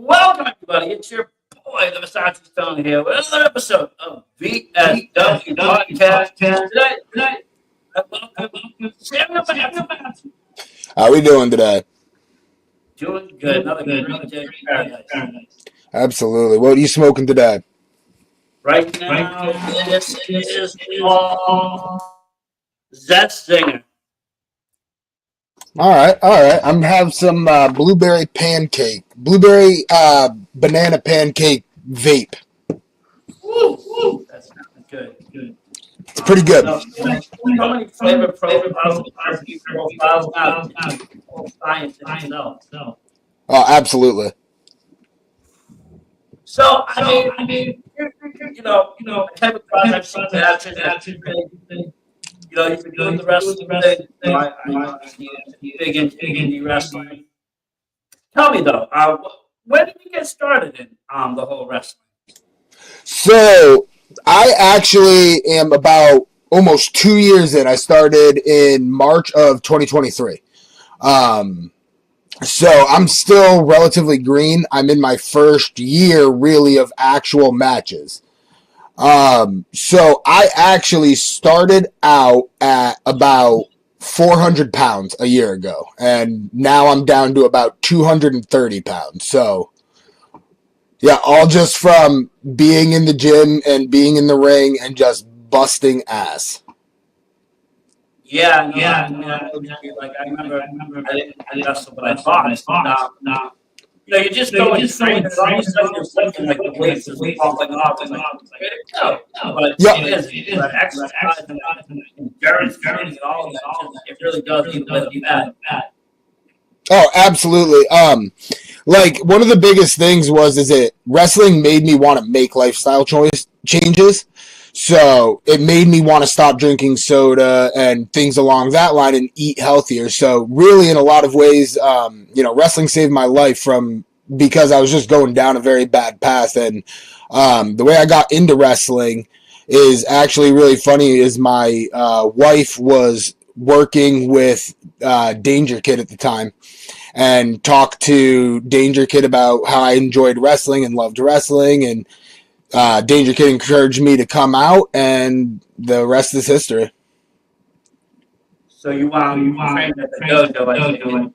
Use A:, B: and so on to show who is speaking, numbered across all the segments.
A: Welcome, everybody. It's your boy, the Versace Stone here, with another episode of VSW Podcast. Tonight, I welcome Samuel Mathew.
B: How we doing today?
A: Doing good. Another great day in paradise.
B: Absolutely. What are you smoking today?
A: Right now, this is called Zest Zinger.
B: All right. I'm have some blueberry banana pancake vape.
A: Woo. That's good.
B: It's pretty good.
A: How many flavor profiles now? Science itself.
B: Oh, absolutely.
A: So, I mean, the type of projects that you've been doing the wrestling thing. I'm big into indie wrestling. Tell me though, when did you get started in the whole wrestling?
B: So I actually am about almost 2 years in. I started in March of 2023. So I'm still relatively green. I'm in my first year really of actual matches. So I actually started out at about 400 pounds a year ago, and now I'm down to about 230 pounds. So yeah, all just from being in the gym and being in the ring and just busting ass.
A: Yeah. Like I remember, I didn't wrestle, but I fought. Now, you just go and train, and all of a sudden you're lifting like the weights is falling off. It's like, way to go. But it is. But exercise and endurance training and all of that, it really does eat away the fat.
B: Oh, absolutely. Like one of the biggest things was that wrestling made me want to make lifestyle changes. So it made me want to stop drinking soda and things along that line and eat healthier. So really, in a lot of ways, wrestling saved my life because I was just going down a very bad path. And the way I got into wrestling is actually really funny. Is my wife was working with Danger Kid at the time, and talked to Danger Kid about how I enjoyed wrestling and loved wrestling, and Danger Kid encouraged me to come out, and the rest is history.
A: So you trained at the dojo,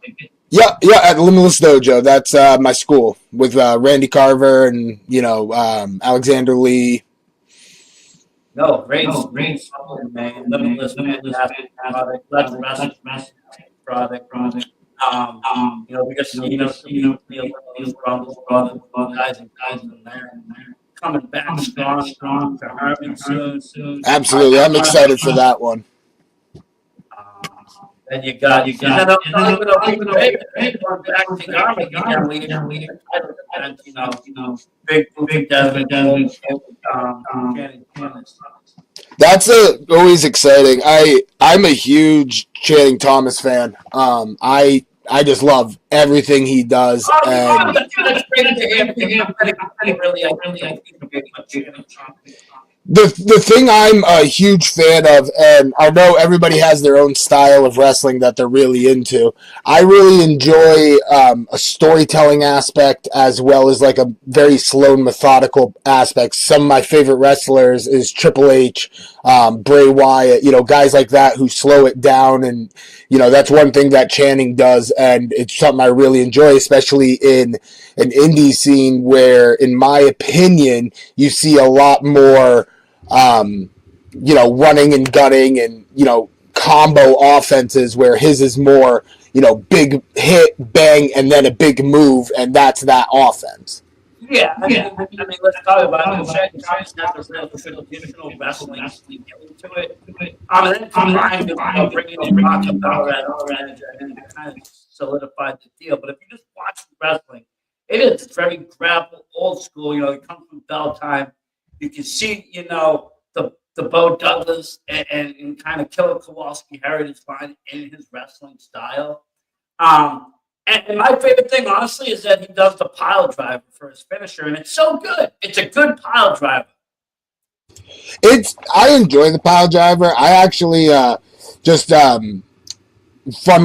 B: Yeah, at Limitless Dojo. That's my school with Randy Carver and Alexander Lee.
A: No, great, man. Limitless, fantastic product. Let's product. We just see Limitless guys in there. Coming back strong to Harvey soon.
B: Absolutely, I'm excited for that one.
A: And you got back to big Desmond.
B: That's always exciting. I'm a huge Channing Thomas fan. I just love everything he does. And
A: That's great to hear.
B: The thing I'm a huge fan of, and I know everybody has their own style of wrestling that they're really into, I really enjoy a storytelling aspect as well as like a very slow and methodical aspect. Some of my favorite wrestlers is Triple H, Bray Wyatt, guys like that who slow it down, and that's one thing that Channing does, and it's something I really enjoy, especially in an indie scene where, in my opinion, you see a lot more running and gunning and, combo offenses, where his is more, big hit, bang, and then a big move, and that's that offense.
A: Yeah, I mean, let's talk about it. Channing Thomas has a real traditional wrestling into it. And then combined with bringing in Rocky Bella manager, and it kind of solidified the deal. But if you just watch wrestling, it is very grapple, old school. It comes from Bell time. You can see, the Bo Douglas and kind of Killer Kowalski heritage line in his wrestling style. And my favorite thing, honestly, is that he does the pile driver for his finisher, and it's so good. It's a good pile driver.
B: I enjoy the pile driver. I actually just fun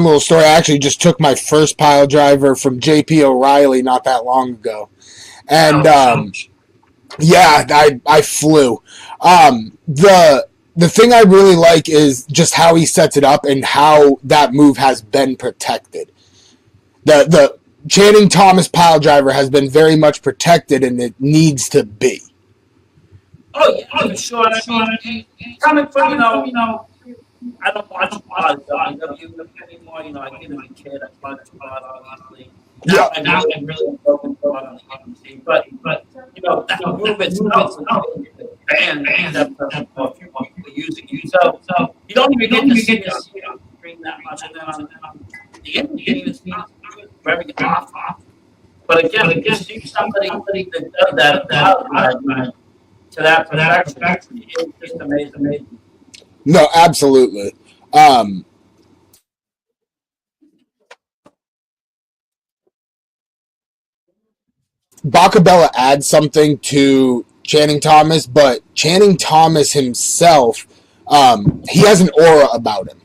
B: little story. I actually just took my first pile driver from JP O'Reilly not that long ago, and yeah, I flew. The thing I really like is just how he sets it up and how that move has been protected. The Channing Thomas pile driver has been very much protected, and it needs to be.
A: Oh yeah, for sure. Coming from I don't watch WWE anymore. I did as a kid. I watched a lot, obviously. Now I'm really focused on the industry, but that move itself is banned except for a few people using it. So you don't even get to see it on the screen that much, and then on the indie it's very off. But again, you see somebody that does that to that perfection, it's just amazing.
B: No, absolutely. Bacabella adds something to Channing Thomas, but Channing Thomas himself, he has an aura about him.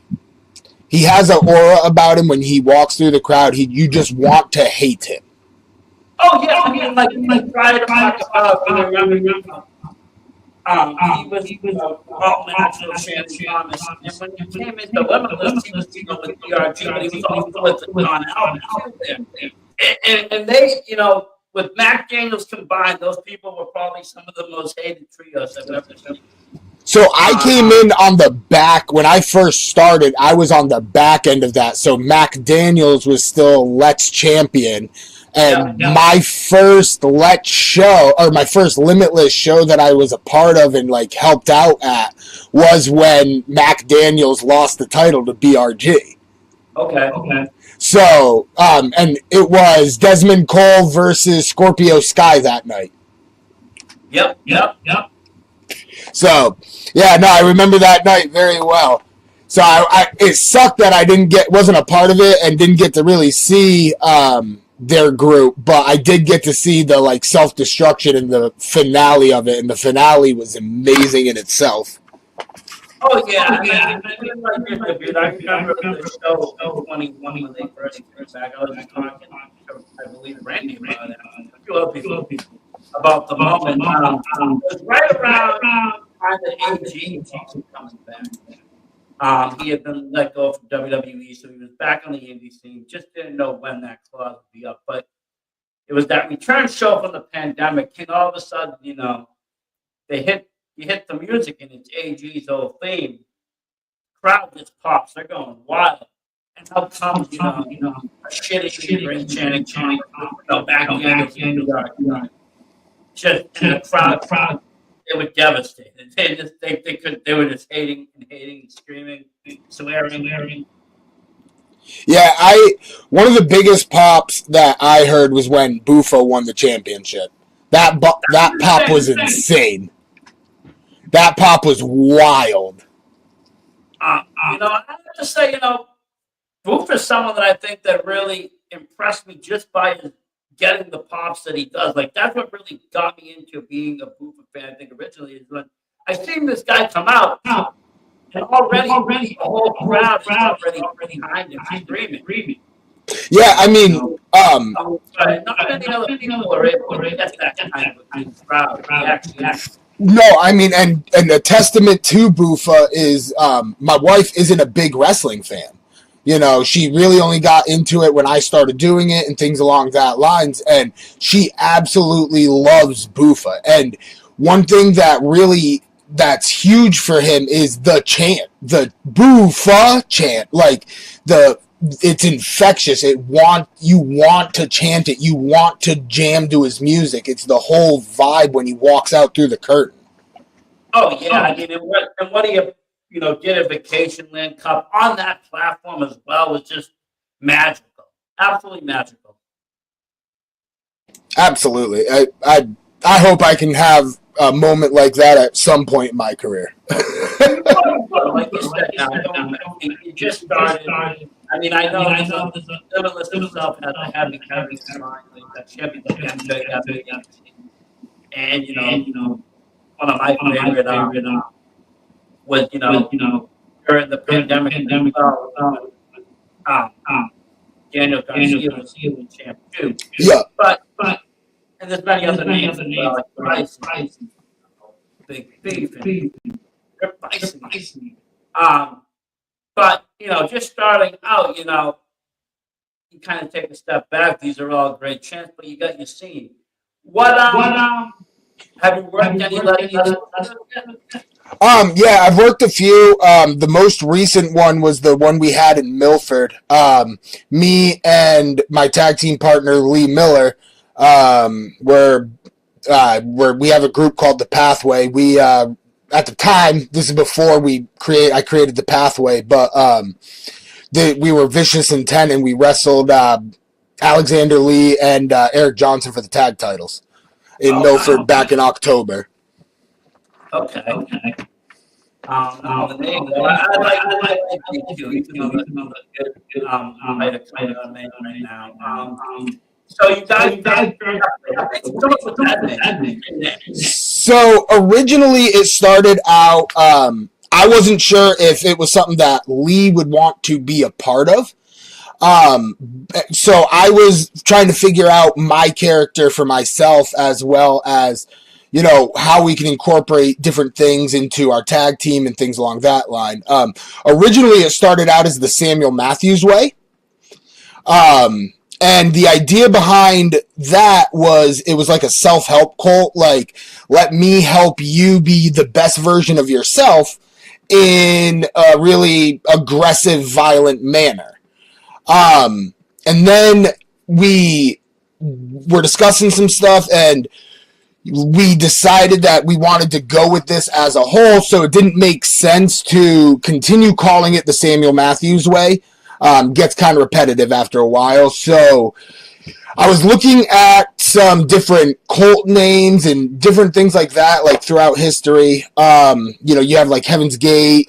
B: He has an aura about him when he walks through the crowd. You just want to hate him.
A: Oh yeah, I mean, like prior to Bacabella, he was all natural Channing Thomas, and when he came into Limitless, he was with DRG, but he was also with Don Allen and they, with Mac Daniels combined, those people were probably some of the most hated trios I've ever seen.
B: So I came in on the back. When I first started, I was on the back end of that. So Mac Daniels was still Let's champion. And my first Let's show, or my first Limitless show that I was a part of and helped out at, was when Mac Daniels lost the title to BRG.
A: Okay.
B: So, and it was Desmond Cole versus Scorpio Sky that night.
A: Yep.
B: So, yeah, no, I remember that night very well. So it sucked that I wasn't a part of it and didn't get to really see their group, but I did get to see the self-destruction and the finale of it, and the finale was amazing in itself.
A: Oh yeah, I remember the show 2020 when they first came back. I was talking, I believe, Randy about it. A few other people about the moment. It was right around the time that AG was coming back. He had been let go from WWE, so he was back on the indie scene. Just didn't know when that clause would be up, but it was that return show from the pandemic. And all of a sudden, you hit the music and it's AG's old theme. Crowd just pops. They're going wild. And how comes, a shitty great Channing, back again. Just in the crowd, they were devastated. They were just hating and screaming, swearing.
B: Yeah, one of the biggest pops that I heard was when Bufo won the championship. That pop was insane. That pop was wild.
A: I have to say, Boof is someone that I think that really impressed me just by his getting the pops that he does. That's what really got me into being a Boof fan. I think originally is when I seen this guy come out, and already the whole crowd is already behind him, screaming.
B: Yeah, I mean,
A: not many other people are able to get that kind of crowd reaction.
B: No, I mean, and a testament to Bufa is my wife isn't a big wrestling fan. She really only got into it when I started doing it and things along that lines, and she absolutely loves Bufa. And one thing that's huge for him is the chant, the Bufa chant. It's infectious. You want to chant it. You want to jam to his music. It's the whole vibe when he walks out through the curtain.
A: Oh yeah, I mean, and what do you did a Vacation Land Cup on that platform as well was just magical, absolutely magical.
B: Absolutely. I hope I can have a moment like that at some point in my career.
A: Like you said, you just started. I mean, I know the Limitless itself has a heavy line, that heavy and one of my favorite was during the pandemic as well. Daniel Garcia was champ too.
B: Yeah.
A: But and there's many other names as well, like Bryson, Big Beef, and Bryson. But just starting out, you kind of take a step back. These are all great champs, but you got your scene. What have you worked any lessons?
B: Yeah, I've worked a few. The most recent one was the one we had in Milford. Me and my tag team partner Lee Miller, where we have a group called The Pathway. We at the time, this is before I created The Pathway, but we were Vicious Intent, and we wrestled Alexander Lee and Eric Johnson for the tag titles in Milford back in October.
A: Okay. The name, I like you, even though I might have played on name right now. So you guys
B: So originally it started out, I wasn't sure if it was something that Lee would want to be a part of. So I was trying to figure out my character for myself, as well as, how we can incorporate different things into our tag team and things along that line. Originally it started out as the Samuel Mathews way. And the idea behind that was, it was like a self-help cult, like, let me help you be the best version of yourself in a really aggressive, violent manner. And then we were discussing some stuff, and we decided that we wanted to go with this as a whole, so it didn't make sense to continue calling it the Samuel Mathews way. Gets kind of repetitive after a while, so I was looking at some different cult names and different things like that, like throughout history. You have like Heaven's Gate,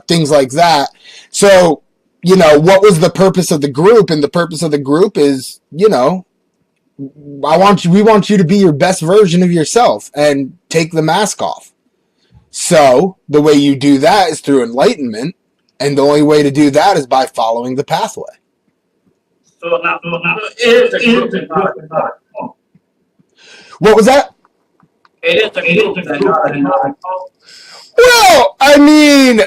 B: things like that. So, what was the purpose of the group? And the purpose of the group is, we want you to be your best version of yourself and take the mask off. So the way you do that is through enlightenment. And the only way to do that is by following the pathway.
A: So now it is a group.
B: What was that?
A: It is a group.
B: Well, I mean,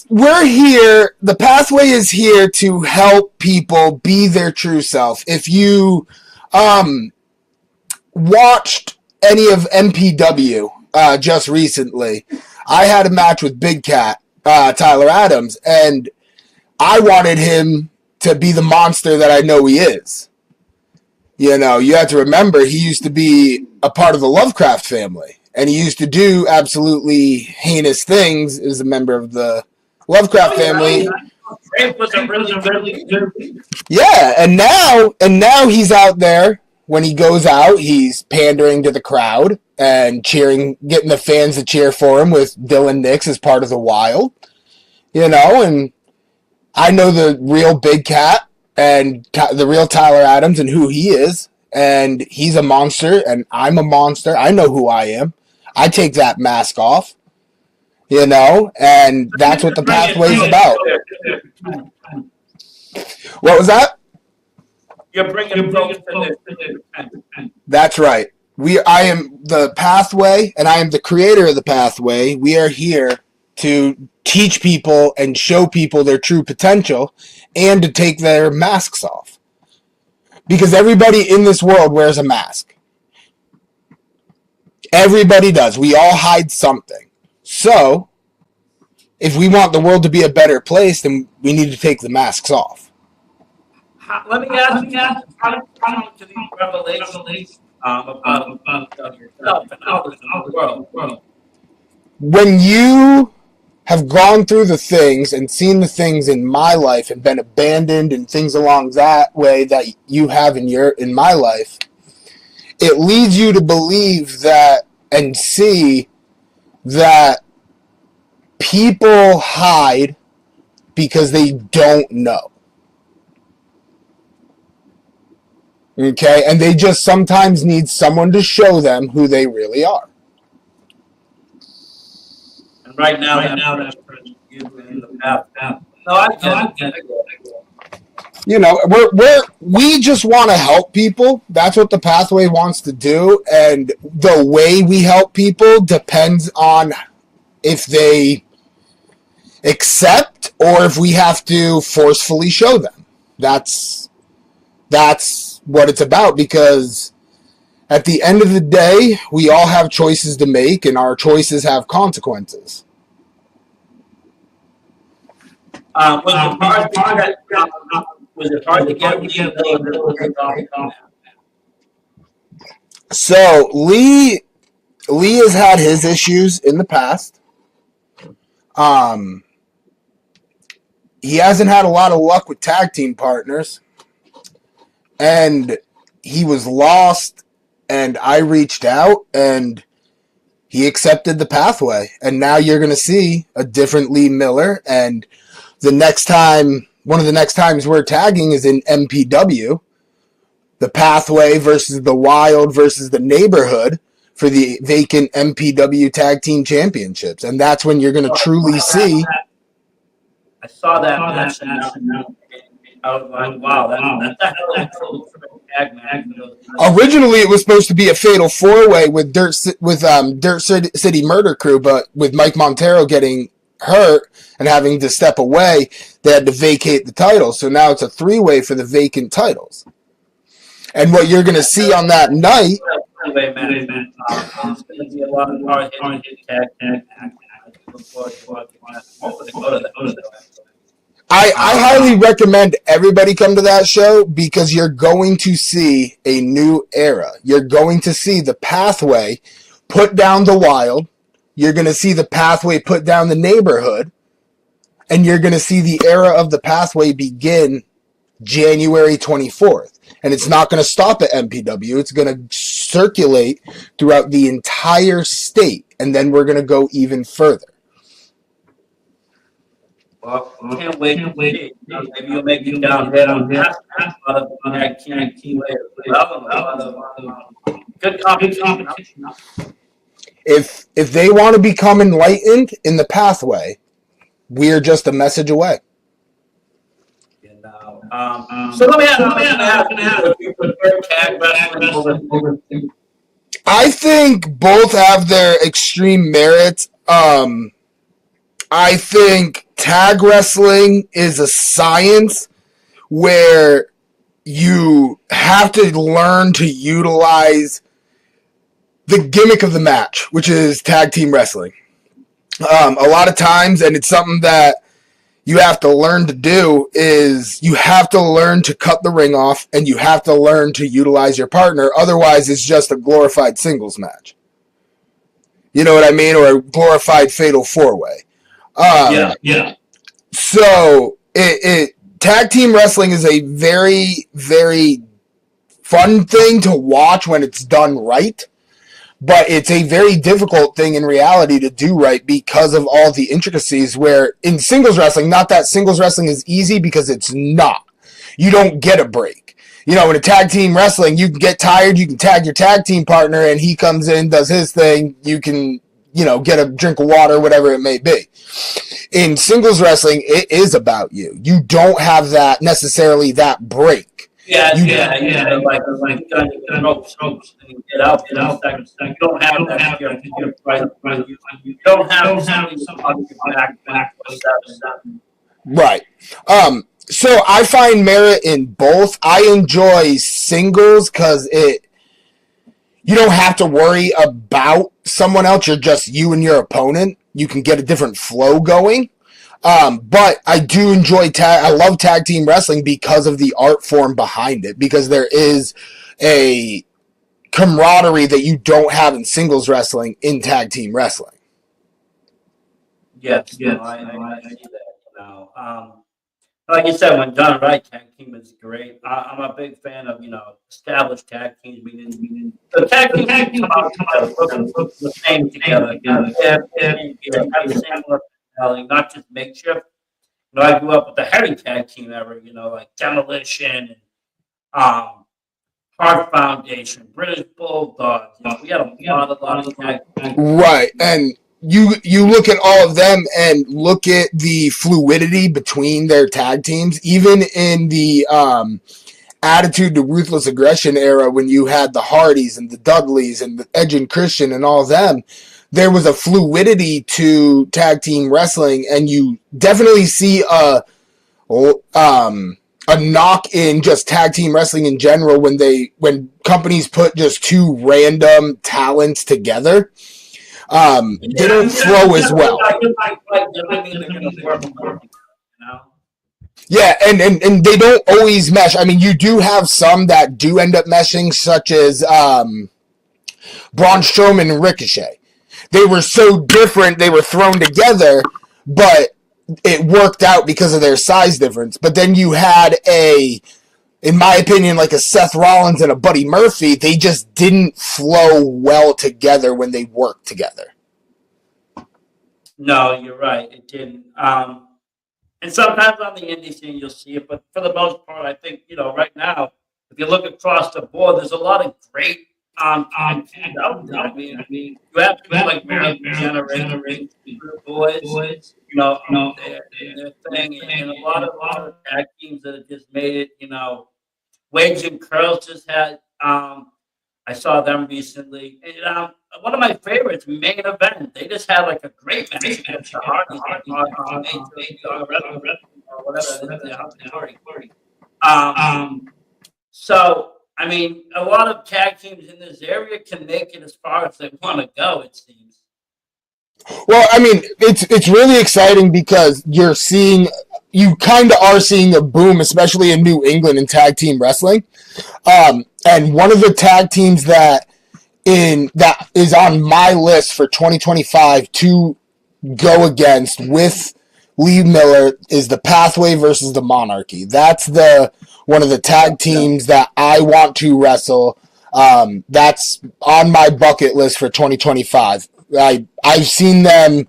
B: we're here. The pathway is here to help people be their true self. If you watched any of MPW just recently, I had a match with Big Cat. Tyler Adams, and I wanted him to be the monster that I know he is. You have to remember, he used to be a part of the Lovecraft family, and he used to do absolutely heinous things as a member of the Lovecraft family. Yeah, and now he's out there. When he goes out, he's pandering to the crowd and cheering, getting the fans to cheer for him with Dylan Nix as part of the Wild. And I know the real Big Cat and the real Tyler Adams and who he is. And he's a monster, and I'm a monster. I know who I am. I take that mask off, and that's what the pathway is about. What was that?
A: You're bringing folks to this.
B: That's right. I am the pathway, and I am the creator of the pathway. We are here to teach people and show people their true potential and to take their masks off. Because everybody in this world wears a mask. Everybody does. We all hide something. So, if we want the world to be a better place, then we need to take the masks off.
A: Let me ask you, how did you come to these revelations about yourself and others in the world?
B: When you have gone through the things and seen the things in my life and been abandoned and things along that way that you have in my life, it leads you to believe that and see that people hide because they don't know. Okay? And they just sometimes need someone to show them who they really are.
A: And right now, that's you in the path. No, I get it.
B: You know, we just want to help people. That's what the pathway wants to do. And the way we help people depends on if they accept or if we have to forcefully show them. That's what it's about, because at the end of the day, we all have choices to make, and our choices have consequences.
A: Was it hard to get Lee?
B: So Lee has had his issues in the past. He hasn't had a lot of luck with tag team partners, and he was lost, and I reached out, and he accepted the pathway, and now you're going to see a different Lee Miller, and one of the next times we're tagging is in MPW, the pathway versus the Wild versus the Neighborhood for the vacant MPW Tag Team Championships, and that's when you're going to truly see.
A: I saw that match, and I was like, wow, that's a hell of a tag match.
B: Originally, it was supposed to be a fatal four-way with Dirt City Murder Crew, but with Mike Montero getting hurt and having to step away, they had to vacate the titles. So now it's a three-way for the vacant titles. And what you're going to see on that night.
A: It's going to be a lot of hard-hitting tag match.
B: I highly recommend everybody come to that show, because you're going to see a new era. You're going to see the pathway put down the Wild. You're going to see the pathway put down the Neighborhood. And you're going to see the era of the pathway begin January 24th. And it's not going to stop at MPW. It's going to circulate throughout the entire state. And then we're going to go even further.
A: Well, can't wait. Maybe you'll make it down there. Good competition.
B: If they want to become enlightened in the pathway, we're just a message away.
A: So let me ask you, tag wrestling.
B: I think both have their extreme merits. I think tag wrestling is a science where you have to learn to utilize the gimmick of the match, which is tag team wrestling. A lot of times, and it's something that you have to learn to do, is you have to learn to cut the ring off, and you have to learn to utilize your partner. Otherwise, it's just a glorified singles match. You know what I mean? Or a glorified fatal four-way.
A: Yeah.
B: So, tag team wrestling is a very, very fun thing to watch when it's done right. But it's a very difficult thing in reality to do right because of all the intricacies, where in singles wrestling, not that singles wrestling is easy, because it's not. You don't get a break. You know, in a tag team wrestling, you can get tired, you can tag your tag team partner, and he comes in, does his thing, you can, get a drink of water, whatever it may be. In singles wrestling, it is about you. You don't have necessarily that break.
A: Yeah. Like ropes, and you get out. You don't have that. You don't have something back.
B: Right. So I find merit in both. I enjoy singles because you don't have to worry about someone else. You're just you and your opponent. You can get a different flow going. But I do enjoy I love tag team wrestling because of the art form behind it, because there is a camaraderie that you don't have in singles wrestling in tag team wrestling.
A: Yes, no, I see that. Like you said, when done right, tag team is great. I'm a big fan of established tag teams. Meaning the tag teams should come out together, look the same together, have the same gear, have the same look, not just makeshift. I grew up with the heavy tag team era. Like Demolition and Heart Foundation, British Bulldogs. We had a lot of tag teams.
B: Right, and you look at all of them and look at the fluidity between their tag teams, even in the Attitude to Ruthless Aggression era when you had the Hardys and the Dudleys and the Edge and Christian and all of them. There was a fluidity to tag team wrestling, and you definitely see a knock in just tag team wrestling in general when companies put just two random talents together. They don't flow as well. Yeah, and they don't always mesh. I mean, you do have some that do end up meshing, such as Braun Strowman and Ricochet. They were so different, they were thrown together, but it worked out because of their size difference. But then you had in my opinion, like a Seth Rollins and a Buddy Murphy, they just didn't flow well together when they worked together.
A: No, you're right. It didn't. And sometimes on the indie scene you'll see it, but for the most part, I think right now, if you look across the board, there's a lot of great tag teams out there. I mean, you have people like Mary Generation, Boys, their thing, and a lot of tag teams that have just made it. Waves and Curls just had. I saw them recently. And, one of my favorites, Main Event. They just had like a great match against the Hardys. So, I mean, a lot of tag teams in this area can make it as far as they want to go, it seems.
B: Well, I mean, it's really exciting because you kind of are seeing a boom, especially in New England in tag team wrestling. And one of the tag teams that is on my list for 2025 to go against with Lee Miller is the Pathway versus the Monarchy. That's one of the tag teams that I want to wrestle. That's on my bucket list for 2025. I've seen them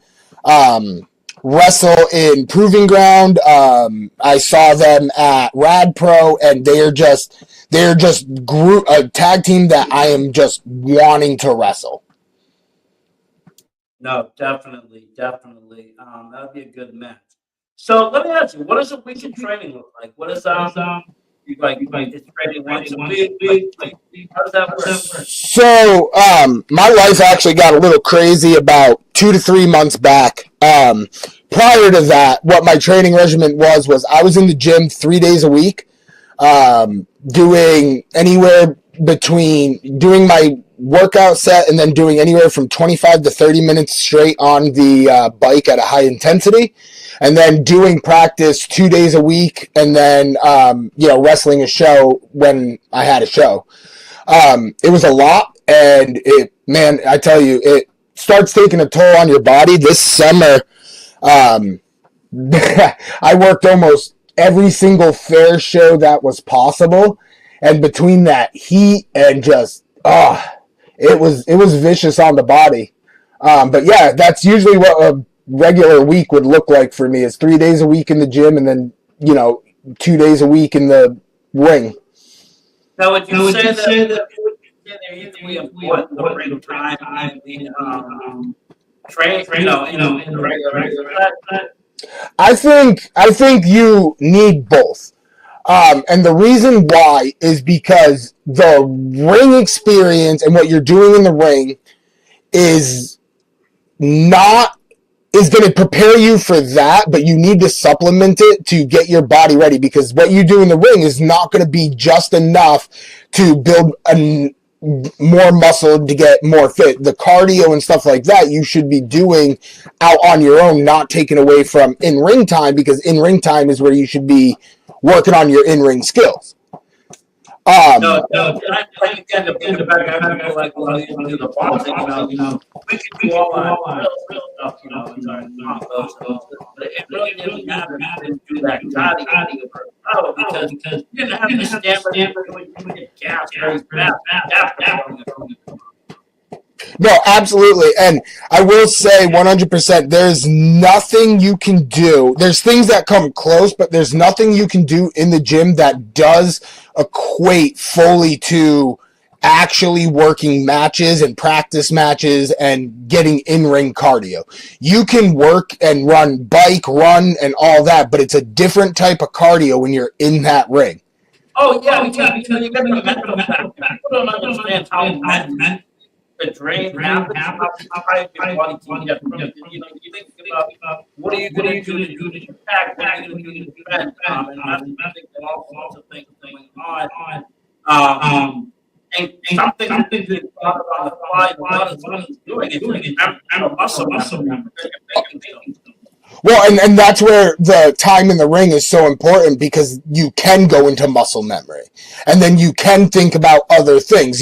B: wrestle in Proving Ground. I saw them at Rad Pro, and they're just a tag team that I am just wanting to wrestle.
A: No, definitely. That would be a good match. So let me ask you, what does a week of training look like? What is you it's training once a week? How does that work?
B: So my life actually got a little crazy about 2 to 3 months back. Prior to that, what my training regimen was I was in the gym 3 days a week, doing anywhere between doing my workout set and then doing anywhere from 25 to 30 minutes straight on the bike at a high intensity, and then doing practice 2 days a week, and then wrestling a show when I had a show. It was a lot, and I tell you, it starts taking a toll on your body. This summer, I worked almost every single fair show that was possible, and between that heat and just it was vicious on the body. But yeah, that's usually what a regular week would look like for me, is 3 days a week in the gym and then 2 days a week in the ring.
A: Now, would you say that they're equally important, the ring time and the train, in the regular?
B: I think you need both. And the reason why is because the ring experience and what you're doing in the ring is going to prepare you for that, but you need to supplement it to get your body ready, because what you do in the ring is not going to be just enough to build more muscle to get more fit. The cardio and stuff like that you should be doing out on your own, not taken away from in-ring time, because in-ring time is where you should be working on your in-ring skills.
A: Like again, the back, I remember like when we used to do the boxing, we could do all our real stuff, in our combos, but it really didn't matter if we didn't do that cardio because you didn't have the stamina to get gas very fast after going.
B: No, absolutely. And I will say 100%, there's nothing you can do. There's things that come close, but there's nothing you can do in the gym that does equate fully to actually working matches and practice matches and getting in-ring cardio. You can work and run and all that, but it's a different type of cardio when you're in that ring.
A: Oh, yeah, because you get the mental factor. People don't understand how mental the drain happens, how your body can get from it. You think about what are you going to do to attack, what are you going to do to defend, and I think there are all sorts of things going on. And something to talk about the fly, what he's doing is remember muscle memory.
B: Well, and that's where the time in the ring is so important because you can go into muscle memory and then you can think about other things.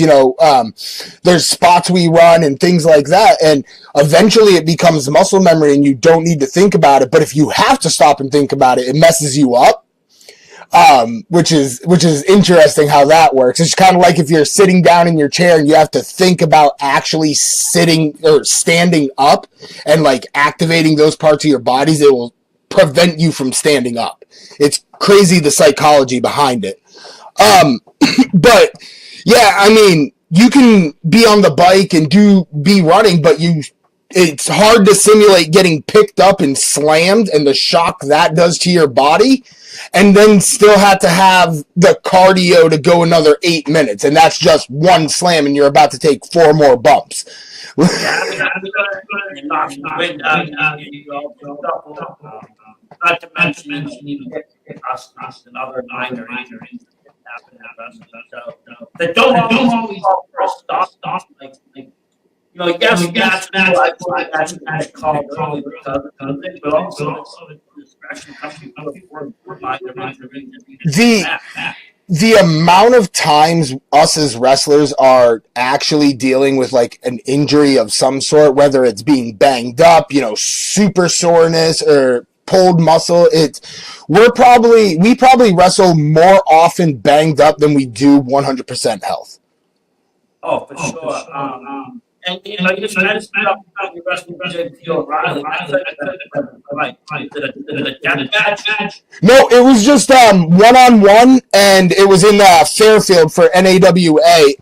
B: There's spots we run and things like that. And eventually it becomes muscle memory and you don't need to think about it. But if you have to stop and think about it, it messes you up. Which is interesting how that works. It's kind of like if you're sitting down in your chair and you have to think about actually sitting or standing up and like activating those parts of your bodies, it will prevent you from standing up. It's crazy the psychology behind it. But yeah, I mean, you can be on the bike and be running, but it's hard to simulate getting picked up and slammed and the shock that does to your body, and then still have to have the cardio to go another 8 minutes, and that's just one slam, and you're about to take 4 more bumps.
A: Not to mention, us another 9 or 8 that don't always call for a stop. Yes, that's called early because but also discretion comes before
B: the amount of times us as wrestlers are actually dealing with like an injury of some sort, whether it's being banged up, super soreness or pulled muscle, we probably wrestle more often banged up than we do 100% health.
A: Oh, for sure. And you just mentioned your wrestling O'Reilly. The death match?
B: No, it was just 1-on-1, and it was in Fairfield for NAWA.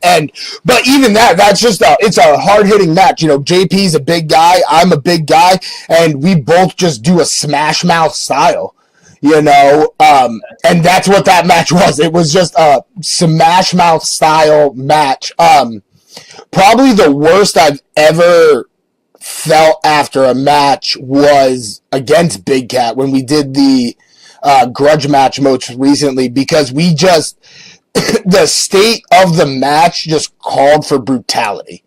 B: But even that's just it's a hard hitting match. JP's a big guy, I'm a big guy, and we both just do a smash mouth style. And that's what that match was. It was just a smash mouth style match. Probably the worst I've ever felt after a match was against Big Cat when we did the grudge match most recently, because we just the state of the match just called for brutality.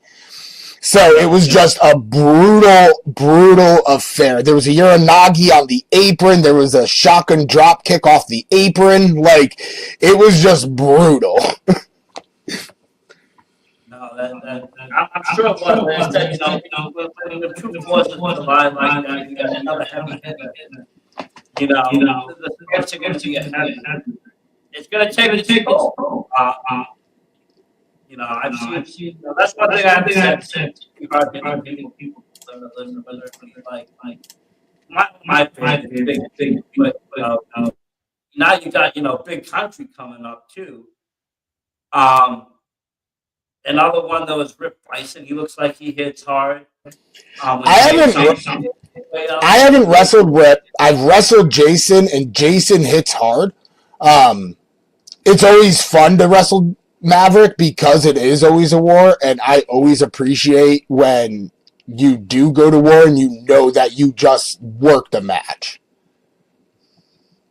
B: So it was just a brutal affair. There was a Uranagi on the apron. There was a shotgun drop kick off the apron. Like, it was just brutal.
A: I'm sure it was. When the two forces collide like that, you got another heavy hitter. It's going to take a toll. I've seen. That's one thing I've said. People like my favorite big. But now you got Big Country coming up too. Another one that was Rip Bison. He looks like he hits hard.
B: I haven't wrestled Rip. I've wrestled Jason, and Jason hits hard. It's always fun to wrestle Maverick because it is always a war, and I always appreciate when you do go to war and you know that you just worked a match.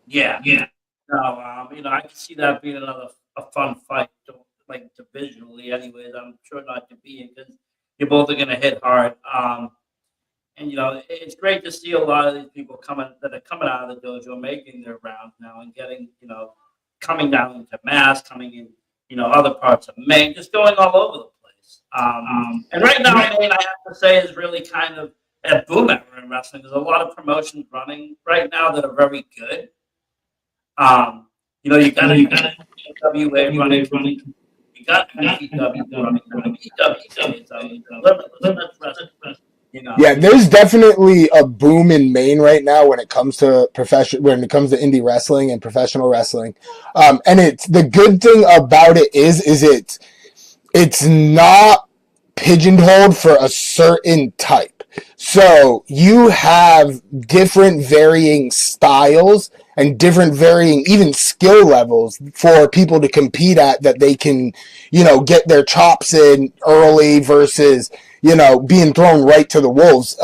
A: Yeah. No, I can see that being a fun fight. Like divisionally, anyways, I'm sure not to be because you both are going to hit hard. And it's great to see a lot of these people coming out of the dojo, making their rounds now and getting, coming down into Mass, coming other parts of Maine, just going all over the place. And right now, Maine, I have to say, is really kind of a boom era in wrestling. There's a lot of promotions running right now that are very good. You got WA running. You got NPW running. PW is limitless.
B: Yeah, there's definitely a boom in Maine right now when it comes to when it comes to indie wrestling and professional wrestling. And it's the good thing about it is it's not pigeonholed for a certain type. So you have different varying styles and different varying even skill levels for people to compete at that they can, get their chops in early versus, being thrown right to the wolves.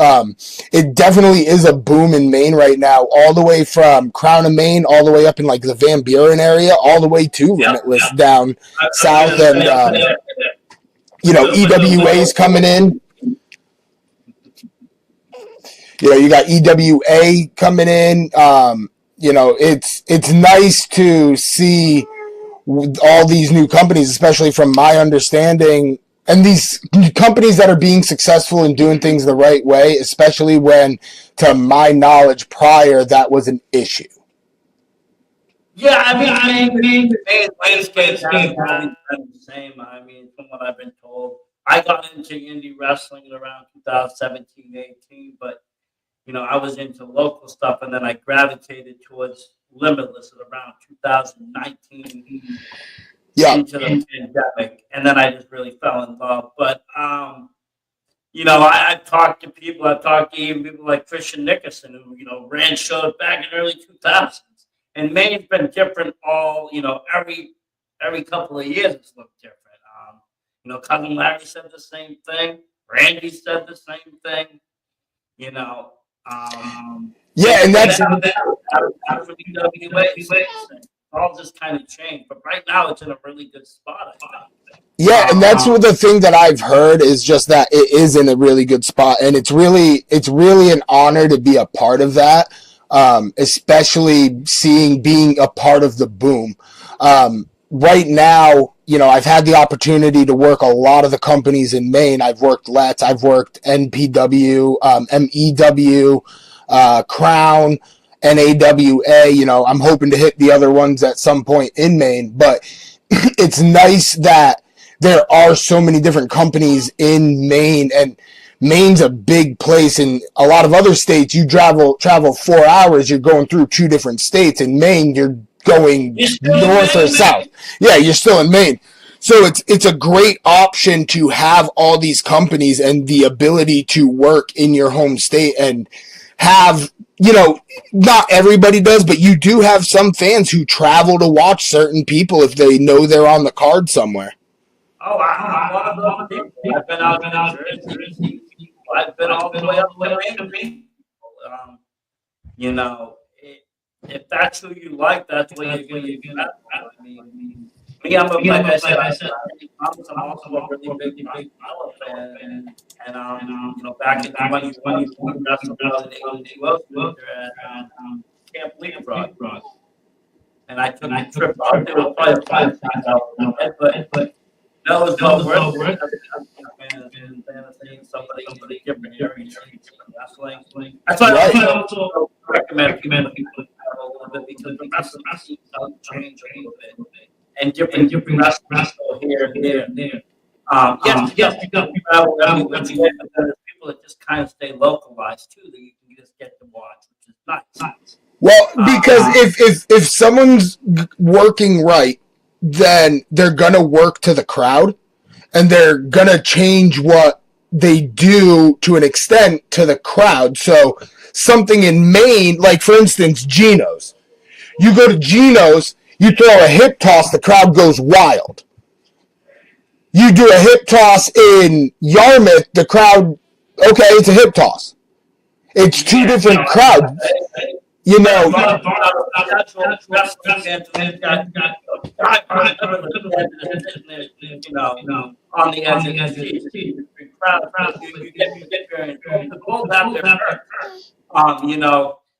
B: It definitely is a boom in Maine right now, all the way from Crown of Maine, all the way up in like the Van Buren area, all the way to Limitless down south. And, EWA's coming in. You got EWA coming in. It's nice to see all these new companies, especially from my understanding, and these companies that are being successful in doing things the right way, especially when, to my knowledge, prior that was an issue.
A: Yeah, Maine's landscape hasn't always been the same. I mean, from what I've been told, I got into indie wrestling around 2017, 18, but I was into local stuff, and then I gravitated towards Limitless at around 2019 into the pandemic, and then I just really fell in love. But I've talked to people. I've talked to even people like Christian Nickerson, who ran shows back in early 2000s. And Maine's been different every couple of years. It's looked different. Cousin Larry said the same thing. Randy said the same thing.
B: And that's
A: all just kind of changed. But right now, it's in a really good spot.
B: Yeah, and that's the thing that I've heard is just that it is in a really good spot, and it's really an honor to be a part of that. Especially being a part of the boom. Right now, I've had the opportunity to work a lot of the companies in Maine. I've worked Let's, I've worked NPW, MEW, Crown, NAWA. I'm hoping to hit the other ones at some point in Maine, but it's nice that there are so many different companies in Maine, and Maine's a big place. In a lot of other states, you travel 4 hours, you're going through 2 different states. In Maine, you're going north or south. Yeah, you're still in Maine. So it's a great option to have all these companies and the ability to work in your home state and have, not everybody does, but you do have some fans who travel to watch certain people if they know they're on the card somewhere.
A: Oh, I'm one of those people. I've been out in Jersey. I've been all the way up to Maine. If that's who you like, that's what you're going to get. I mean, me, I'm also a really big Power fan, and back in 2020, wrestled out in AWO at Camp Leapfrog, and I took a trip out there with probably but no, it's well worth it. And seeing somebody in a different area wrestling. That's why I also recommend people travel a little bit, because the wrestling scenes change a little bit, and different wrestlers here and there. Yes, you got travel everywhere, but there's people that just kind of stay localized too, that you can just get to watch, which is nice.
B: Well, because if someone's working right, then they're gonna work to the crowd, and they're gonna change what they do to an extent to the crowd. So something in Maine, like for instance, Geno's. You go to Geno's, you throw a hip toss, the crowd goes wild. You do a hip toss in Yarmouth, the crowd, okay, it's a hip toss. It's 2 different crowds. On
A: the edge of the seat, you get experience. The both have their perks.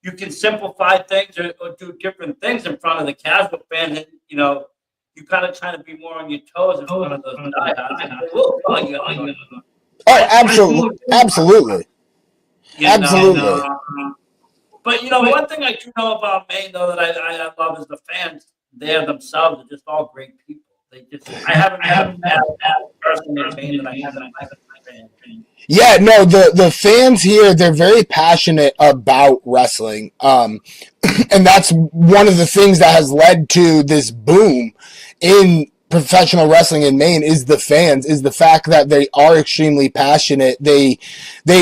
A: You can simplify things or do different things in front of the casual fan, and you you kind of try to be more on your toes in front of those diehards. They will call you out.
B: Oh, absolutely, absolutely, absolutely.
A: But one thing I do know about Maine, though, that I love is the fans. There themselves are just all great people. I haven't met a person in Maine that I haven't met a fan.
B: Yeah, no, the fans here, they're very passionate about wrestling. And that's one of the things that has led to this boom in professional wrestling in Maine is the fans, is the fact that they are extremely passionate. They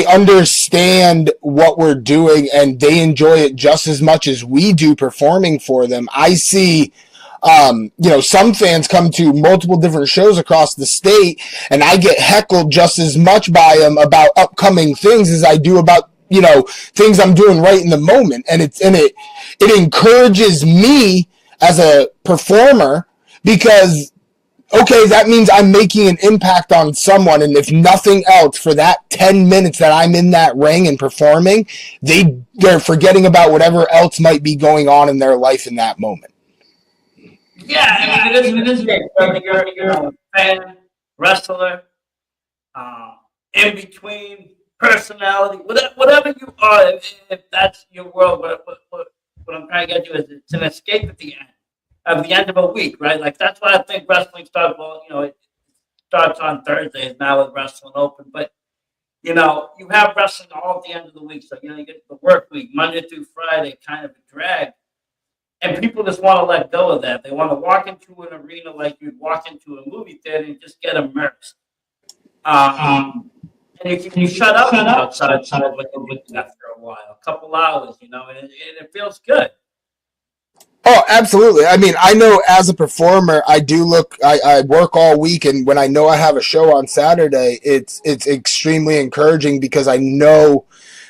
B: understand what we're doing and they enjoy it just as much as we do performing for them. I see some fans come to multiple different shows across the state and I get heckled just as much by them about upcoming things as I do about, things I'm doing right in the moment. And it encourages me as a performer because, okay, that means I'm making an impact on someone. And if nothing else, for that 10 minutes that I'm in that ring and performing, they're forgetting about whatever else might be going on in their life in that moment.
A: Yeah, I mean, it is big. You're a fan, wrestler, in between, personality, whatever you are, if that's your world, what I'm trying to get to is it's an escape at the end of a week, right? Like, that's why I think wrestling starts, it starts on Thursdays now with Wrestling Open, but, you have wrestling all at the end of the week. So, you get the work week, Monday through Friday, kind of a drag. And people just want to let go of that. They want to walk into an arena like you'd walk into a movie theater and just get immersed. And you shut up outside after a while, a couple hours, and it feels good.
B: Oh, absolutely. I mean, I know as a performer, I work all week, and when I know I have a show on Saturday, it's extremely encouraging because I know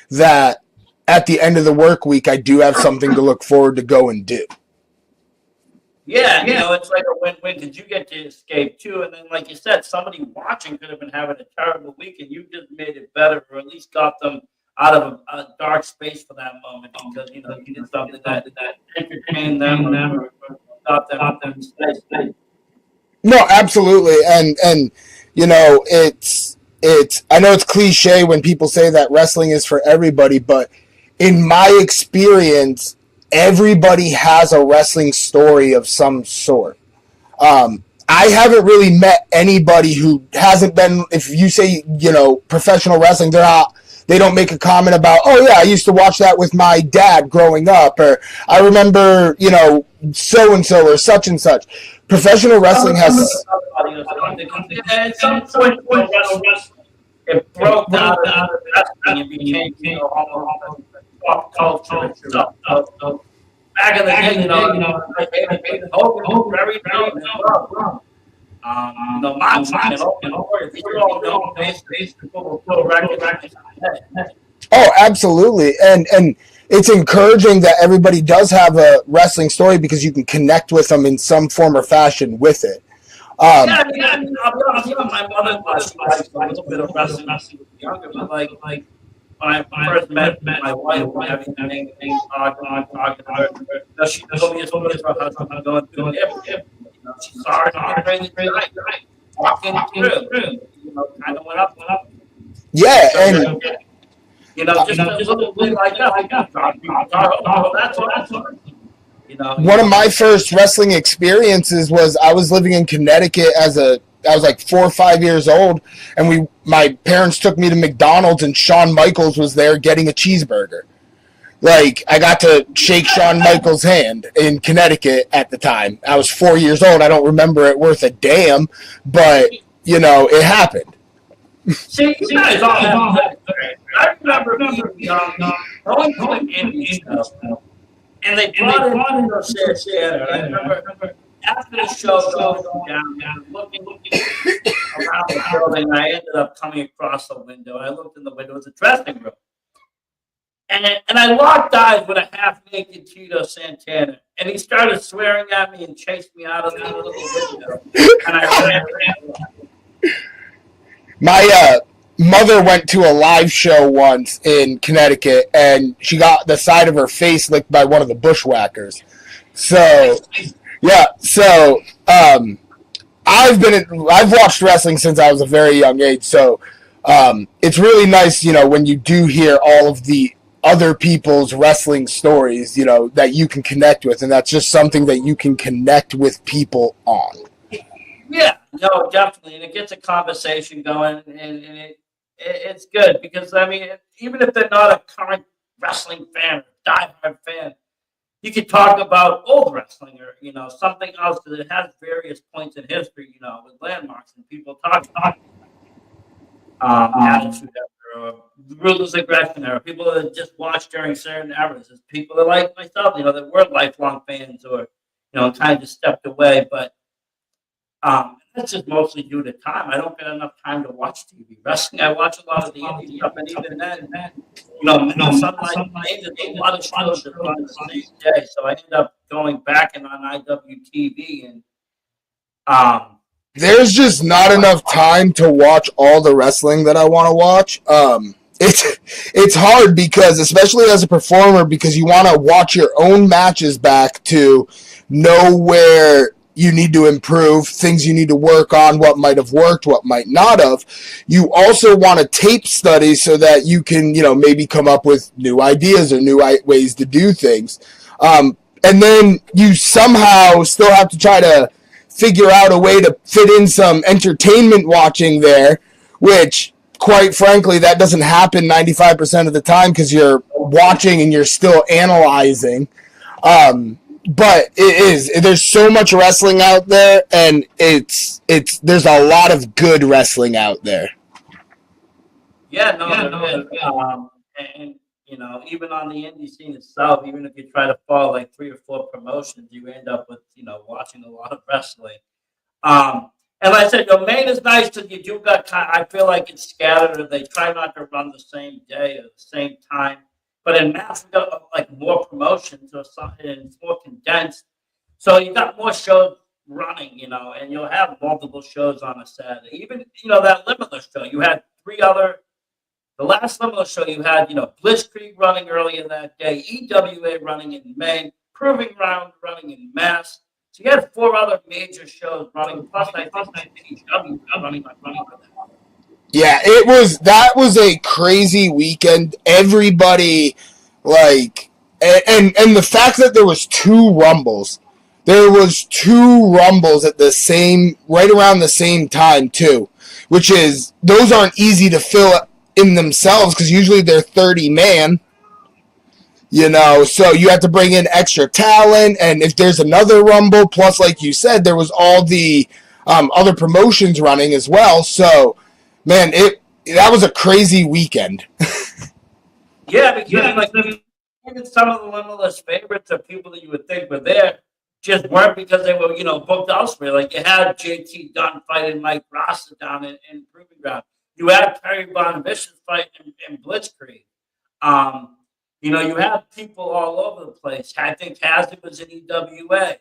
B: that at the end of the work week, I do have something to look forward to go and do.
A: Yeah, it's like a win-win because you get to escape too. And then, like you said, somebody watching could have been having a terrible week and you just made it better or at least got them out of a dark space for that moment because, you did something that entertained them or got them to stay.
B: No, absolutely. And it's I know it's cliche when people say that wrestling is for everybody, but in my experience, everybody has a wrestling story of some sort. I haven't really met anybody who hasn't been, if you say, professional wrestling, they don't make a comment about, oh yeah, I used to watch that with my dad growing up, or I remember, so-and-so or such and such. Professional wrestling has...
A: At some point, it broke out of wrestling and became, pop culture and stuff. Back in the day, Hogan, very known.
B: Oh, absolutely. And it's encouraging that everybody does have a wrestling story because you can connect with them in some form or fashion with it.
A: My mother was a little bit of wrestling when she was younger, but like when I first met my wife, everything talking to her, she told me about her husband going through it. She saw her on the night, walking through, kind of went up.
B: Yeah, and
A: just a little bit like that. That's
B: one of my first wrestling experiences was I was living in Connecticut I was like 4 or 5 years old, and my parents took me to McDonald's, and Shawn Michaels was there getting a cheeseburger. Like, I got to shake Shawn Michaels' hand in Connecticut at the time. I was 4 years old. I don't remember it worth a damn, but, it happened.
A: See, you guys all have that. I remember being young, going to an indie show, and they brought in the Santana. I remember after the show going down, looking around the building, I ended up coming across the window. I looked in the window. It was a dressing room. And I locked eyes with a half-naked Tito Santana. And he started swearing at me and chased me out of the little window. And I ran.
B: My mother went to a live show once in Connecticut, and she got the side of her face licked by one of the bushwhackers. So, Yeah, so I've watched wrestling since I was a very young age, so it's really nice, when you do hear all of the other people's wrestling stories, that you can connect with, and that's just something that you can connect with people on.
A: Yeah, no, definitely, and it gets a conversation going, it's good because I mean, even if they're not a current wrestling fan, diehard fan, you could talk about old wrestling or something else that has various points in history, with landmarks and people talk attitude era or ruthless aggression era. People that just watch during certain eras. There's people that like myself, that were lifelong fans or kind of just stepped away, but that's just mostly due to time. I don't get enough time to watch TV wrestling. I watch a lot of the indie stuff, and even then, Sunlight Games, there's a lot of shows that run the same day. So I end up going back and on IWTV, and
B: there's just not enough time to watch all the wrestling that I want to watch. It's hard because, especially as a performer, because you want to watch your own matches back to know where you need to improve, things you need to work on, what might have worked, what might not have. You also want to tape study so that you can, maybe come up with new ideas or new ways to do things. And then you somehow still have to try to figure out a way to fit in some entertainment watching there, which, quite frankly, that doesn't happen 95% of the time because you're watching and you're still analyzing. But there's so much wrestling out there, and there's a lot of good wrestling out there.
A: yeah, no, there is. And even on the indie scene itself, even if you try to follow like 3 or 4 promotions, you end up with watching a lot of wrestling. And like I said, Maine is nice because you do got I feel like it's scattered, and they try not to run the same day or the same time. But in Mass, we got like more promotions or something, and it's more condensed. So you got more shows running, and you'll have multiple shows on a Saturday. Even that Limitless show, you had 3 other. The last Limitless show you had, Blitzkrieg running earlier that day, EWA running in May, Proving Ground running in Mass. So you had 4 other major shows running, plus I think EW running on that.
B: Yeah, that was a crazy weekend. Everybody, and the fact that there was 2 rumbles. There was 2 rumbles at right around the same time too, which is, those aren't easy to fill in themselves because usually they're 30-man, so you have to bring in extra talent, and if there's another rumble, plus like you said, there was all the other promotions running as well, so man, that was a crazy weekend.
A: Yeah, because even some of the Limitless favorites of people that you would think were there just weren't because they were, booked elsewhere. Like you had JT Dunn fighting Mike Rosser down in Proving Ground. You had Perry Von Vicious fighting in Blitzkrieg. You have people all over the place. I think Hazard was in EWA.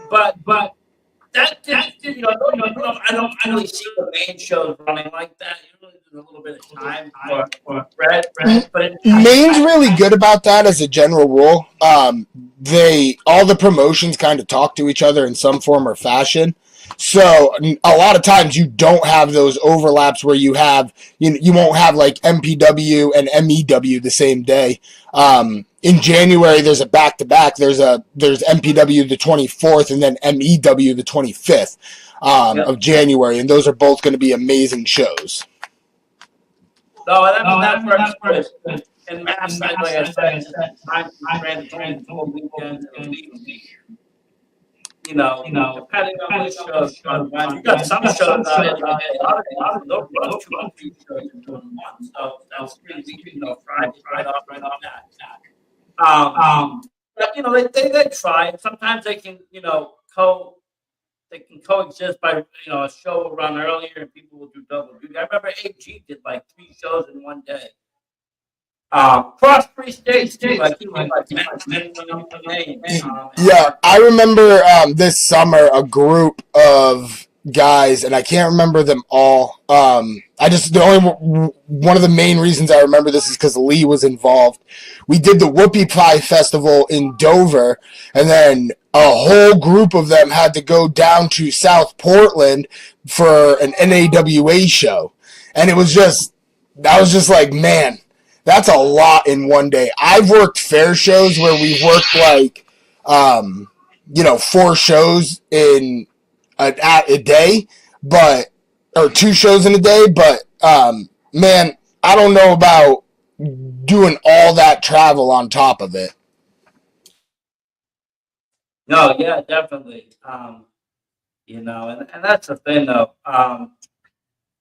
A: But that I don't really see the main shows running like that. Usually there's a little bit of time for Brett, but
B: Maine's really good about that as a general rule. All the promotions kind of talk to each other in some form or fashion. So a lot of times you don't have those overlaps where you won't have like MPW and MEW the same day. In January there's a back-to-back. There's MPW the 24th and then MEW the 25th of January, and those are both going to be amazing shows.
A: No, that works good. And Mass, like I said, time ran the weekend. Depending on which shows you got some shows out there, they'll run 2 or 3 shows in 1 month. So that's 3 weeks, Friday, right off that. But they try. Sometimes they can, coexist by a show will run earlier and people will do double duty. I remember AG did like 3 shows in 1 day. Cross 3 states too.
B: Yeah, I remember this summer a group of guys, and I can't remember them all. One of the main reasons I remember this is because Lee was involved. We did the Whoopie Pie Festival in Dover, and then a whole group of them had to go down to South Portland for an NAWA show. And I was just like, man, that's a lot in one day. I've worked fair shows where we worked like, 4 shows in a day, or 2 shows in a day, but, man, I don't know about doing all that travel on top of it.
A: No, yeah, definitely. And that's the thing though.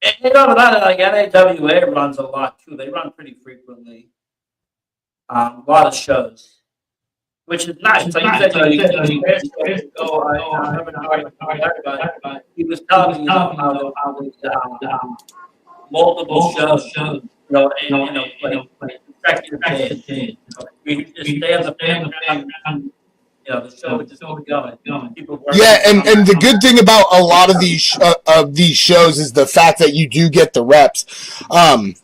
A: Like NAWA runs a lot too. They run pretty frequently. A lot of shows, which is nice. Like you said, I remember but he was telling me how multiple shows, like consecutive days. We just stay on the fan. The show would just keep going.
B: Yeah, and the good thing about a lot of these shows is the fact that you do get the reps. And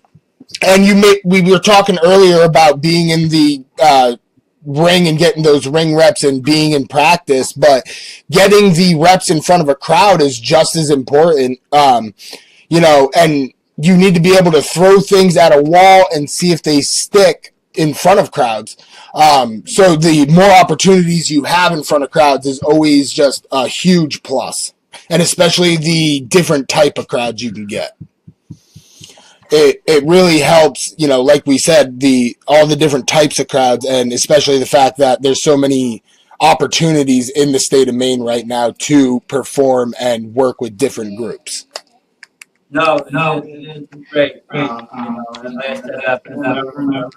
B: we were talking earlier about being in the ring and getting those ring reps and being in practice, but getting the reps in front of a crowd is just as important. And you need to be able to throw things at a wall and see if they stick in front of crowds. So the more opportunities you have in front of crowds is always just a huge plus, and especially the different type of crowds you can get. It really helps, like we said, all the different types of crowds, and especially the fact that there's so many opportunities in the state of Maine right now to perform and work with different groups.
A: No, it is great. And like I said, I remember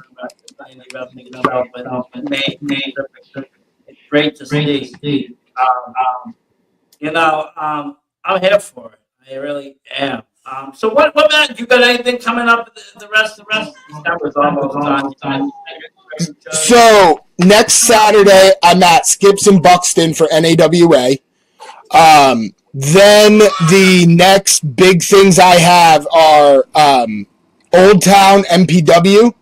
A: it's great to see. I'm here for it. I really am. So what Matt, you got anything coming up the rest? That was almost done.
B: So next Saturday, I'm at Skips in Buxton for NAWA. Then the next big things I have are Old Town MPW.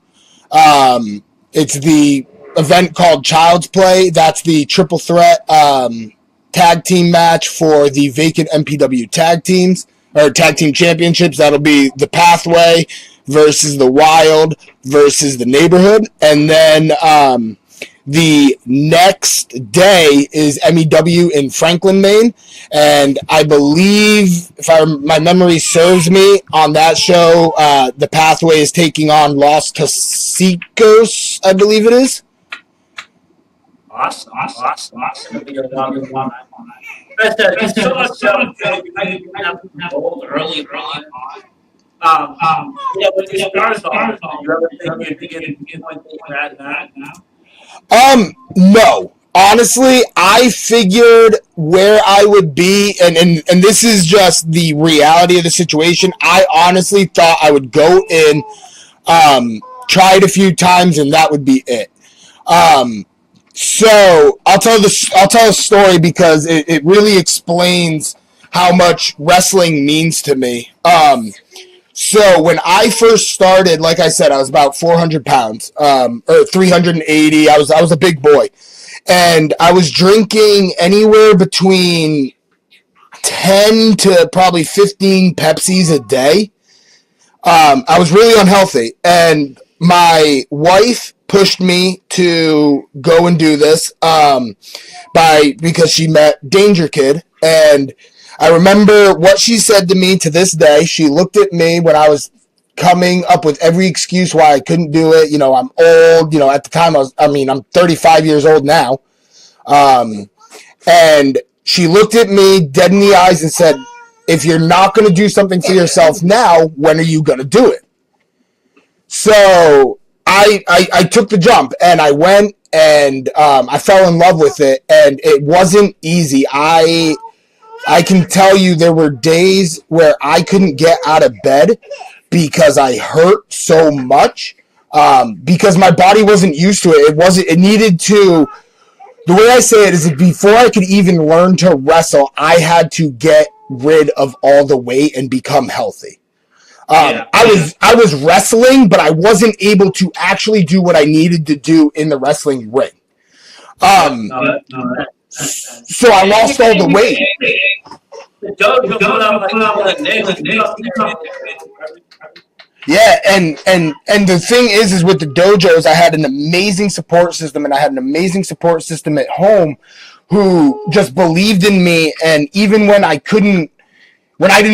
B: It's the event called Child's Play. That's the triple threat tag team match for the vacant MPW tag teams, or tag team championships. That'll be the Pathway versus the Wild versus the Neighborhood. And then the next day is MEW in Franklin, Maine, and I believe, if my memory serves me, on that show, the Pathway is taking on Los Tosicos, I believe it is.
A: Awesome. It'll be a longer one. There's so much stuff you have early on. When you start off, you ever think you'd get point that now?
B: No. Honestly, I figured where I would be, and this is just the reality of the situation. I honestly thought I would go in, try it a few times, and that would be it. So I'll tell a story because it really explains how much wrestling means to me. So when I first started, like I said, I was about 400 pounds, or 380. I was a big boy, and I was drinking anywhere between 10 to probably 15 Pepsis a day. I was really unhealthy, and my wife pushed me to go and do this because she met Danger Kid, and I remember what she said to me to this day. She looked at me when I was coming up with every excuse why I couldn't do it. I'm old. At the time I'm 35 years old now. And she looked at me dead in the eyes and said, if you're not going to do something for yourself now, when are you going to do it? So I took the jump and I went and I fell in love with it, and it wasn't easy. I can tell you there were days where I couldn't get out of bed because I hurt so much, because my body wasn't used to it. It needed to, the way I say it is before I could even learn to wrestle, I had to get rid of all the weight and become healthy. I was wrestling, but I wasn't able to actually do what I needed to do in the wrestling ring. So I lost all the weight. Yeah, and the thing is with the dojos, I had an amazing support system, and I had an amazing support system at home who just believed in me, and even when I didn't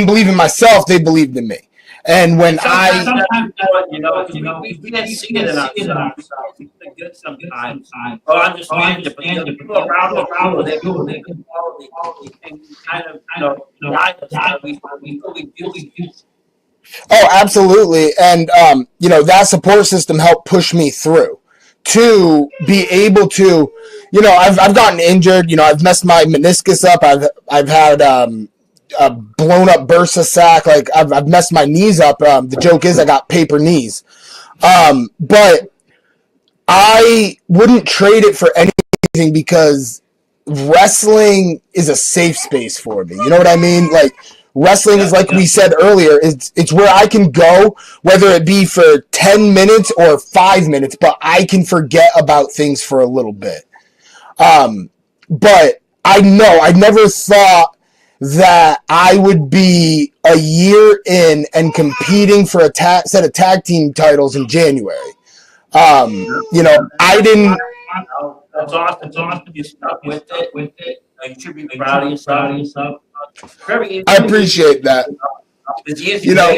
B: believe in myself, they believed in me. And when
A: sometimes we didn't see it in ourselves. It's good sometimes. Well, I understand it, but people around they can kind of guide us. We do.
B: Oh, absolutely. And, that support system helped push me through to be able to, I've gotten injured, I've messed my meniscus up. I've had, a blown up bursa sac. Like I've messed my knees up. The joke is I got paper knees. But I wouldn't trade it for anything because wrestling is a safe space for me. You know what I mean? Like, wrestling is, like we said earlier, it's where I can go, whether it be for 10 minutes or 5 minutes, but I can forget about things for a little bit. But I never thought that I would be a year in and competing for a set of tag team titles in January. I didn't.
A: That's awesome. You stuck with it. You should be proud of yourself.
B: I appreciate that.
A: It's easy not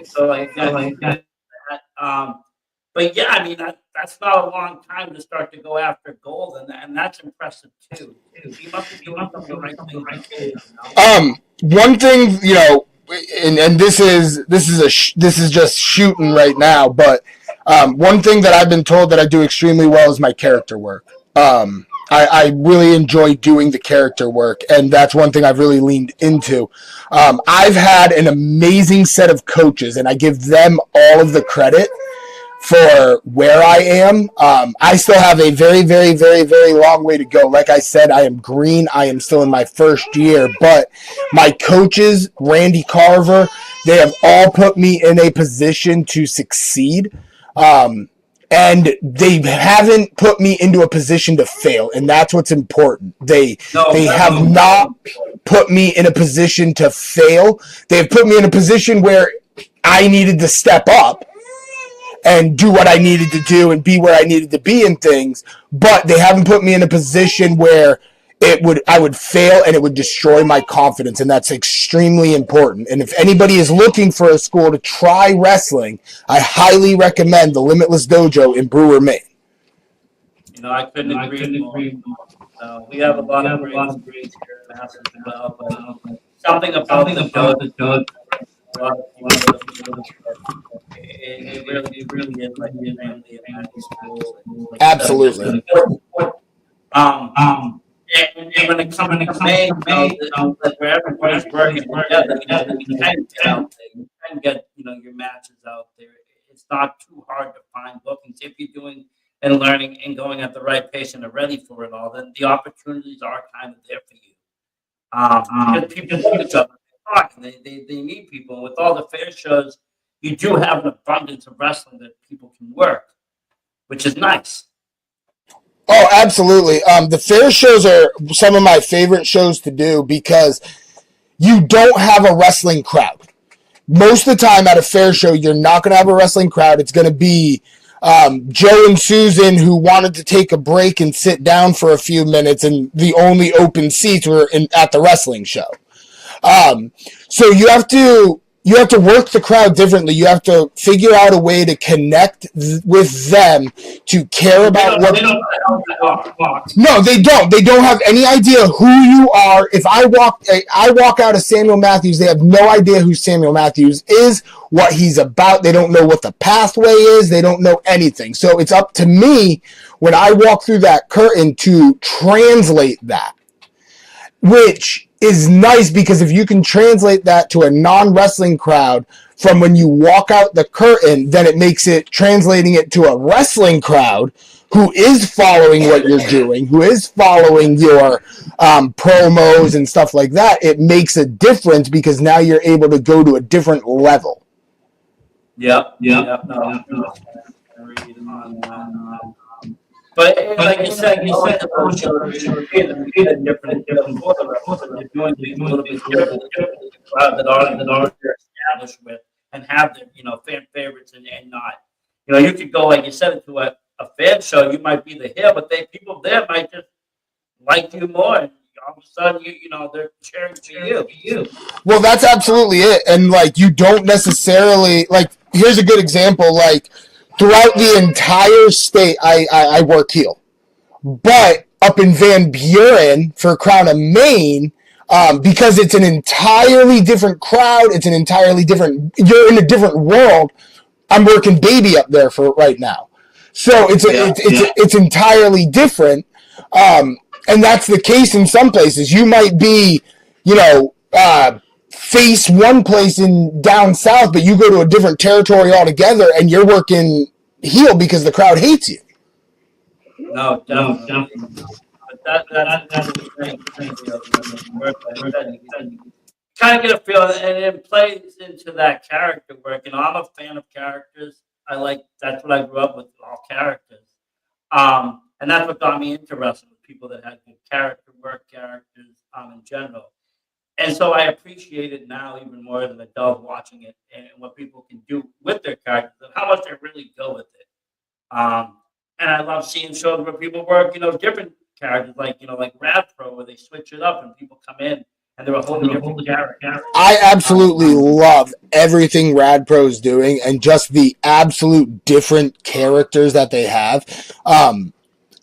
A: so like that. But yeah, I mean that's not a long time to start to go after gold, and that's impressive too. You must be doing something right thing.
B: One thing, and this is just shooting right now, but one thing that I've been told that I do extremely well is my character work. I really enjoy doing the character work, and that's one thing I've really leaned into. I've had an amazing set of coaches, and I give them all of the credit for where I am. I still have a very, very, very, very long way to go. Like I said, I am green. I am still in my first year, but my coaches, Randy Carver, they have all put me in a position to succeed. And they haven't put me into a position to fail, and that's what's important. They have not put me in a position to fail. They've put me in a position where I needed to step up and do what I needed to do and be where I needed to be in things, but they haven't put me in a position where I would fail and it would destroy my confidence, and that's extremely important. And if anybody is looking for a school to try wrestling, I highly recommend the Limitless Dojo in Brewer, Maine.
A: I couldn't agree more. We have a lot of grades here in Mass as well, but something about the dojo. It really is like your family and school.
B: Absolutely.
A: And when it comes to May, where everybody's working together, you can get out there. You can get, your matches out there. It's not too hard to find bookings if you're doing and learning and going at the right pace and are ready for it all. Then the opportunities are kind of there for you. Because people know each other, they meet people. And with all the fair shows, you do have an abundance of wrestling that people can work, which is nice.
B: Oh, absolutely. The fair shows are some of my favorite shows to do because you don't have a wrestling crowd. Most of the time at a fair show, you're not going to have a wrestling crowd. It's going to be Joe and Susan who wanted to take a break and sit down for a few minutes, and the only open seats were at the wrestling show. So you have to work the crowd differently. You have to figure out a way to connect with them to care about what. No, they don't. They don't have any idea who you are. If I walk out of Samuel Matthews, they have no idea who Samuel Matthews is, what he's about. They don't know what the pathway is. They don't know anything. So it's up to me when I walk through that curtain to translate that, which is nice because if you can translate that to a non-wrestling crowd from when you walk out the curtain, then it makes it translating it to a wrestling crowd who is following what you're doing, who is following your promos and stuff like that. It makes a difference because now you're able to go to a different level.
A: Yep. But like you said, the whole show is different for the wrestling. They're doing things a little bit different that are established with and have their fan favorites and not. You could go like you said to a fan show. You might be the heel, but people there might just like you more. And all of a sudden, they're cheering for you.
B: Well, that's absolutely it. And like, you don't necessarily like. Here's a good example. Like, throughout the entire state, I work heel. But up in Van Buren for Crown of Maine, because it's an entirely different crowd, you're in a different world. I'm working baby up there for right now. So it's entirely different. And that's the case in some places. You might be, face one place in down south, but you go to a different territory altogether and you're working heel because the crowd hates you.
A: No, definitely. But that's the thing. Kind of get a feel, and it plays into that character work. I'm a fan of characters. That's what I grew up with, all characters. And that's what got me into wrestling, with people that had good character work, characters in general. And so I appreciate it now even more than adult watching it and what people can do with their characters and how much they really go with it. And I love seeing shows where people work, different characters, like Rad Pro, where they switch it up and people come in and they're a whole different character.
B: I absolutely love everything Rad Pro's doing and just the absolute different characters that they have.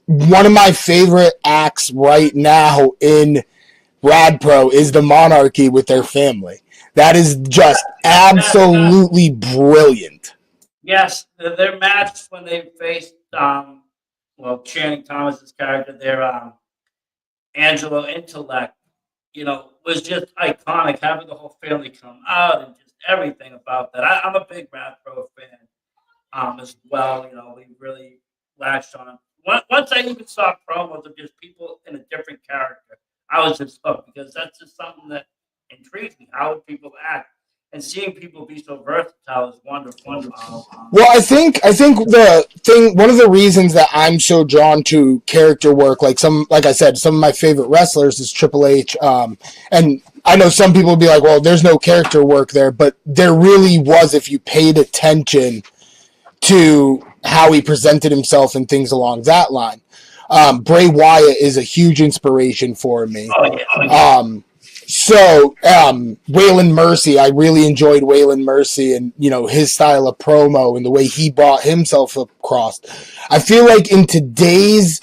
B: One of my favorite acts right now in Rad Pro is the Monarchy with their family. That is just absolutely brilliant.
A: Yes, their match when they faced Channing Thomas's character, their Angelo Intellect, was just iconic. Having the whole family come out and just everything about that. I'm a big Rad Pro fan as well. We really latched on. Once I even saw promos of just people in a different character, I was just hooked because that's just something that intrigues me. How would people act? And seeing people be so versatile is wonderful.
B: Well, I think one of the reasons that I'm so drawn to character work, like I said, some of my favorite wrestlers is Triple H. And I know some people would be like, well, there's no character work there, but there really was if you paid attention to how he presented himself and things along that line. Bray Wyatt is a huge inspiration for me. So, Waylon Mercy, I really enjoyed Waylon Mercy and, his style of promo and the way he brought himself across. I feel like in today's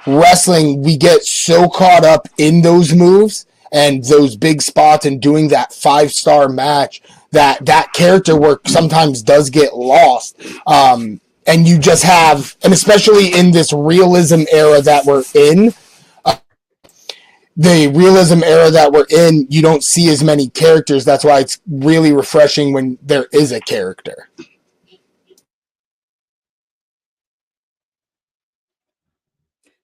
B: wrestling, we get so caught up in those moves and those big spots and doing that 5-star match that character work sometimes does get lost. And you just have, and especially in this realism era that we're in, you don't see as many characters. That's why it's really refreshing when there is a character.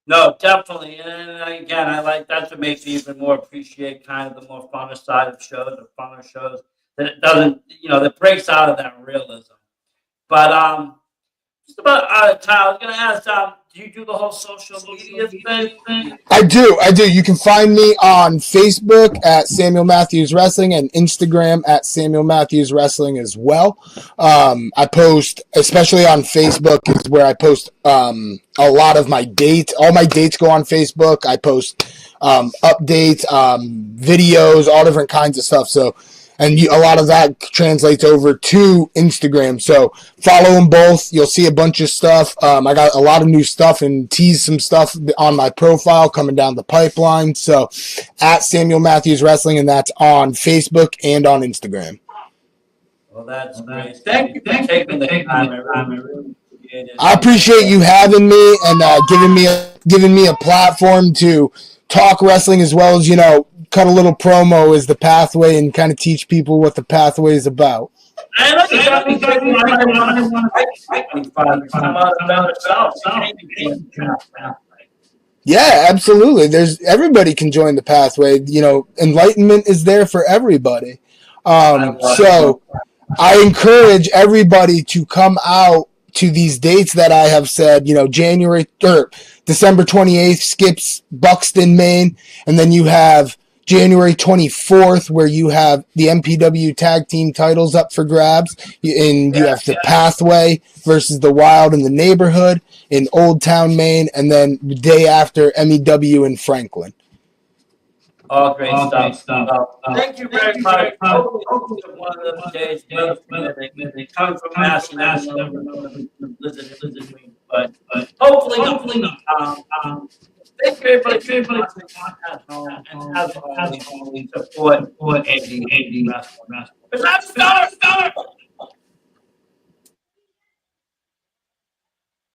A: No, definitely. And again, I like that's what makes me even more appreciate kind of the more funner side of shows, the funner shows, that it doesn't, that breaks out of that realism. But just about out of time, I was going to ask, do you do the whole social media thing?
B: I do. You can find me on Facebook at Samuel Matthews Wrestling and Instagram at Samuel Matthews Wrestling as well. I post, especially on Facebook, is where I post a lot of my dates. All my dates go on Facebook. I post updates, videos, all different kinds of stuff. So, and a lot of that translates over to Instagram. So follow them both. You'll see a bunch of stuff. I got a lot of new stuff and tease some stuff on my profile coming down the pipeline. So at Samuel Matthews Wrestling, and that's on Facebook and on Instagram.
A: Well, that's great. Thank you for taking the time. I really appreciate it.
B: I appreciate you having me and giving me a platform to talk wrestling as well as, cut a little promo as the pathway and kind of teach people what the pathway is about.
A: I look at me thinking I want to fight 25 because I'm out of down south.
B: Yeah, absolutely. Everybody can join the pathway. You know, enlightenment is there for everybody. So I encourage everybody to come out to these dates that I have said. You know, December 28th skips Buxton, Maine, and then you have January 24th, where you have the MPW tag team titles up for grabs, and you have the Pathway versus the Wild in the Neighborhood in Old Town, Maine, and then the day after MEW in Franklin.
A: All great stuff. Thank you very much. Hopefully one of those days, they come from Mass and but hopefully not. Thank you, everybody, and as always, support Andy wrestling. Because I'm Stellar!